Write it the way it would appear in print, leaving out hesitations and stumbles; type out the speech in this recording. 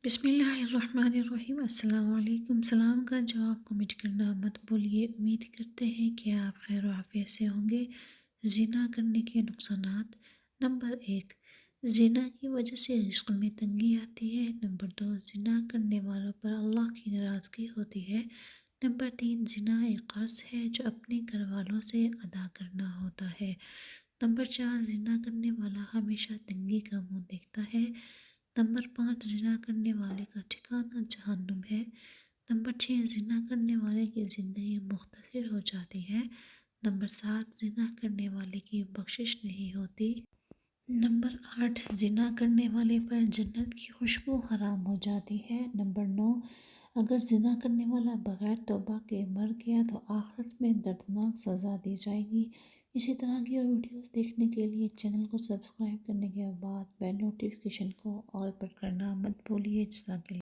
بسم اللہ الرحمن الرحیم۔ السلام علیکم۔ سلام کا جواب کمنٹ کرنا مت بھولیے۔ امید کرتے ہیں کہ آپ خیر و عافیت سے ہوں گے۔ زنا کرنے کے نقصانات۔ نمبر 1، زنا کی وجہ سے رزق میں تنگی آتی ہے۔ نمبر 2، زنا کرنے والوں پر اللہ کی ناراضگی ہوتی ہے۔ نمبر 3، زنا ایک قرض ہے جو اپنے گھر والوں سے ادا کرنا ہوتا ہے۔ نمبر 4، زنا کرنے والا ہمیشہ تنگی کا منہ دیکھتا ہے۔ نمبر 5، زنا کرنے والے کا ٹھکانہ جہنم ہے۔ نمبر 6، زنا کرنے والے کی زندگی مختصر ہو جاتی ہے۔ نمبر 7، زنا کرنے والے کی بخشش نہیں ہوتی۔ نمبر 8، زنا کرنے والے پر جنت کی خوشبو حرام ہو جاتی ہے۔ نمبر 9، اگر زنا کرنے والا بغیر توبہ کے مر گیا تو آخرت میں دردناک سزا دی جائے گی۔ اسی طرح کی اور ویڈیوز دیکھنے کے لیے چینل کو سبسکرائب کرنے کے بعد بیل نوٹیفیکیشن کو آل پر کرنا مت بھولیے۔ جزاک اللہ۔